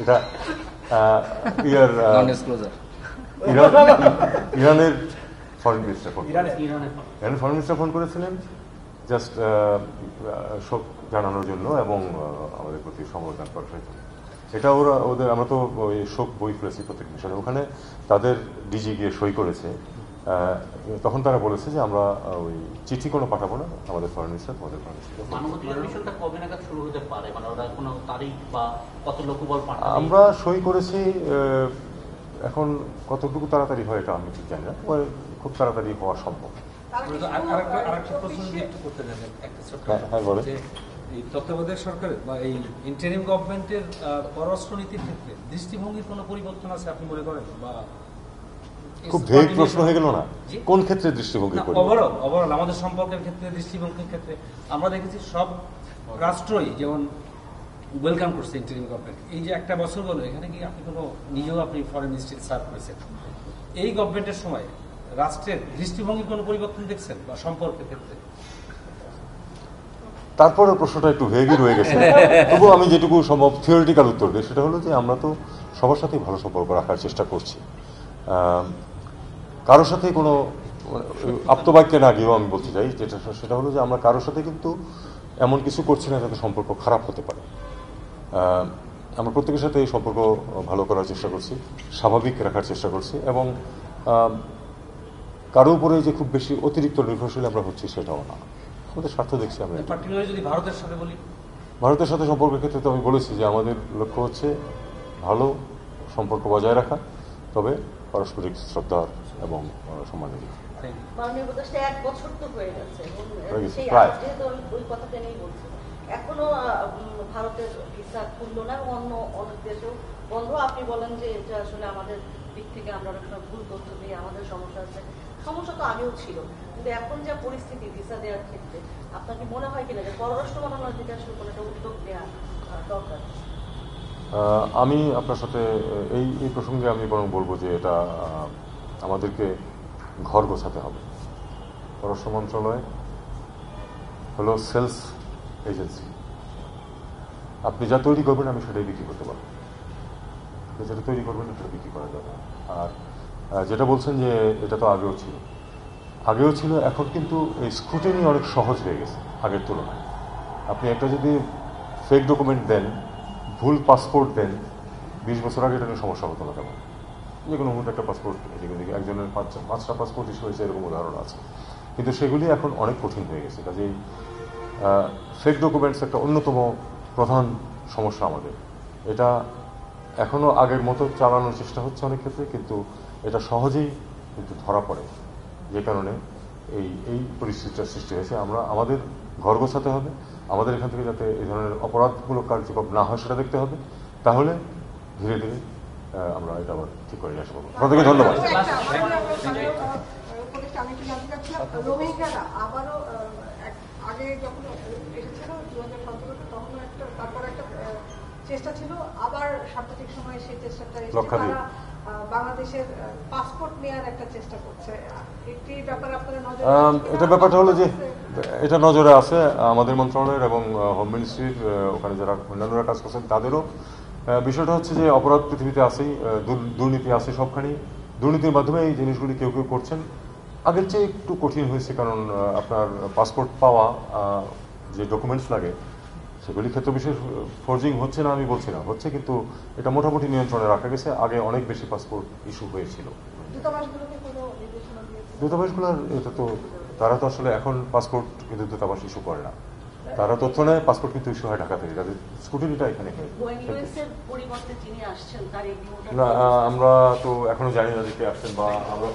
এটা ইরানের foreign minister phone করেছিলেন জাস্ট শোক জানানোর জন্য এবং আমাদের প্রতি সমবেদনা প্রকাশের জন্য। এটা আমরা তো ওই শোক বই ফেলেছি প্রত্যেক মিশনে, ওখানে তাদের ডিজি গিয়ে সই করেছে। তখন তারা বলেছে যে আমরা ওই চিঠি কোনো পাঠাবো না, আমাদের ফরেন মিনিস্টার আমরা সই করেছি। এখন কতটুকু তাড়াতাড়ি হয় এটা আমি ঠিক জানি না, খুব তাড়াতাড়ি হওয়া সম্ভব। তত্ত্বাবধায়ক সরকারের বা এই ইন্টারিম গভর্নমেন্টের পররাষ্ট্রনীতির ক্ষেত্রে দৃষ্টিভঙ্গির কোনো পরিবর্তন আছে আপনি মনে করেন? বা খুব ভেগ প্রশ্ন হয়ে গেল না, কোন ক্ষেত্রে দৃষ্টিভঙ্গি? ওভারঅল আমাদের সম্পর্কের ক্ষেত্রে, দৃষ্টিভঙ্গির ক্ষেত্রে আমরা দেখেছি সব রাষ্ট্রই যেমন ওয়েলকাম করছে ইন্টারিম গভর্নমেন্ট। এই যে একটা বছর গেল, এখানে কি আপনি কোনো নিজেও আপনি ফরেন মিনিস্ট্রি সার্ভ করেছেন, এই গভর্নমেন্টের সময় রাষ্ট্রের দৃষ্টিভঙ্গির কোনো পরিবর্তন দেখছেন বা সম্পর্কের ক্ষেত্রে? তারপরে প্রশ্নটা একটু ভেগই রয়ে গেছে, তবু আমি যেটুকু সম্ভব থিওরিটিক্যাল উত্তর দিই সেটা হলো যে আমরা তো সবার সাথেই ভালো সম্পর্ক রাখার চেষ্টা করছি। কারোর সাথে কোনো আপ্তবাক্যে না গিয়েও আমি বলতে চাই যেটা, সেটা হলো যে আমরা কারোর সাথে কিন্তু এমন কিছু করছি না যাতে সম্পর্ক খারাপ হতে পারে। আমরা প্রত্যেকের সাথে এই সম্পর্ক ভালো করার চেষ্টা করছি, স্বাভাবিক রাখার চেষ্টা করছি, এবং কারো উপরে যে খুব বেশি অতিরিক্ত নির্ভরশীল আমরা হচ্ছি সেটাও না। আমাদের স্বার্থ দেখছি আমরা। যদি ভারতের সাথে বলি, ভারতের সাথে সম্পর্কের ক্ষেত্রে তো আমি বলেছি যে আমাদের লক্ষ্য হচ্ছে ভালো সম্পর্ক বজায় রাখা, তবে পারস্পরিক শ্রদ্ধার এবং সম্মানের। এক বছর তো হয়ে গেছে, ওই কথাটা নিয়েই বলছি। এখনো ভারতের ভিসা খুললো না, অন্য অনেক দেশেও বন্ধ। আপনি বলেন যে এটা আসলে আমাদের দিক থেকে আমরা অনেক সময় ভুল তথ্য দিয়ে আমাদের সমস্যা আছে। সমস্যা তো আগেও ছিল, কিন্তু এখন যা পরিস্থিতি ভিসা দেওয়ার ক্ষেত্রে আপনার কি মনে হয় কিনা যে পররাষ্ট্র মন্ত্রণালয় থেকে আসলে কোনো একটা উদ্যোগ নেওয়া দরকার? আমি আপনার সাথে এই প্রসঙ্গে আমি বরং বলবো যে এটা আমাদেরকে ঘর গোছাতে হবে। পররাষ্ট্র মন্ত্রণালয় হলো সেলস এজেন্সি। আপনি যা তৈরি করবেন আমি সেটাই বিক্রি করতে পারবো, আপনি যেটা তৈরি করবেন সেটা বিক্রি করা যাবে। আর যেটা বলছেন যে এটা তো আগেও ছিল, এখন কিন্তু এই স্ক্রুটিনি অনেক সহজ হয়ে গেছে আগের তুলনায়। আপনি একটা যদি ফেক ডকুমেন্ট দেন, ভুল পাসপোর্ট দেন, 20 বছর আগে এটা নিয়ে সমস্যা হতো না তেমন। যে কোনো মুহূর্তে একটা পাসপোর্ট, একজনের 5টা পাসপোর্ট ইস্যু হয়েছে এরকম উদাহরণ আছে, কিন্তু সেগুলি এখন অনেক কঠিন হয়ে গেছে। কাজেই ফেক ডকুমেন্টস একটা অন্যতম প্রধান সমস্যা আমাদের। এটা এখনও আগের মতো চালানোর চেষ্টা হচ্ছে অনেক ক্ষেত্রে, কিন্তু এটা সহজেই কিন্তু ধরা পড়ে, যে কারণে এই পরিস্থিতিটার সৃষ্টি হয়েছে। আমাদের ঘর গোছাতে হবে, আমাদের এখান থেকে যাতে এই ধরনের অপরাধমূলক কার্যক্রম না হয় সেটা দেখতে হবে, তাহলে ধীরে ধীরে আমরা এটা আবার ঠিক করে নিয়ে আসবো। আপনাদেরকে ধন্যবাদ। আগে যখন এসেছিল 2017 তখন তারপর একটা চেষ্টা ছিল, আবার সাম্প্রতিক সময়ে সেই চেষ্টাটা বাংলাদেশের পাসপোর্ট নেওয়ার একটা চেষ্টা করছে। একটি ব্যাপারে আপনারা নজর, এটা ব্যাপারটা হলো যে এটা নজরে আছে আমাদের মন্ত্রণালয়ের এবং হোম মিনিস্ট্রির, ওখানে যারা অন্যান্যরা কাজ করছেন তাদেরও। বিষয়টা হচ্ছে যে অপরাধ পৃথিবীতে আছেই, দুর্নীতি আছে সবখানেই। দুর্নীতির মাধ্যমে এই জিনিসগুলি কেউ করছেন। আগের চেয়ে একটু কঠিন হয়েছে, কারণ আপনার পাসপোর্ট পাওয়া, যে ডকুমেন্টস লাগে সেগুলি ক্ষেত্রে বিশেষ ফোর্জিং হচ্ছে না আমি বলছি না, হচ্ছে, কিন্তু এটা মোটামুটি নিয়ন্ত্রণে রাখা গেছে। আগে অনেক বেশি পাসপোর্ট ইস্যু হয়েছিল। দূতাবাসগুলোর এটা তো, তারা তো আসলে এখন পাসপোর্ট কিন্তু দূতাবাস ইস্যু করে না, তারা তথ্য নেয়, পাসপোর্ট কিন্তু ইস্যু হয় ঢাকা থেকে। তাদের স্কুটিনিটা এখানে হয় না। আমরা তো এখনো জানি না যে কে আসছেন, বা আমরা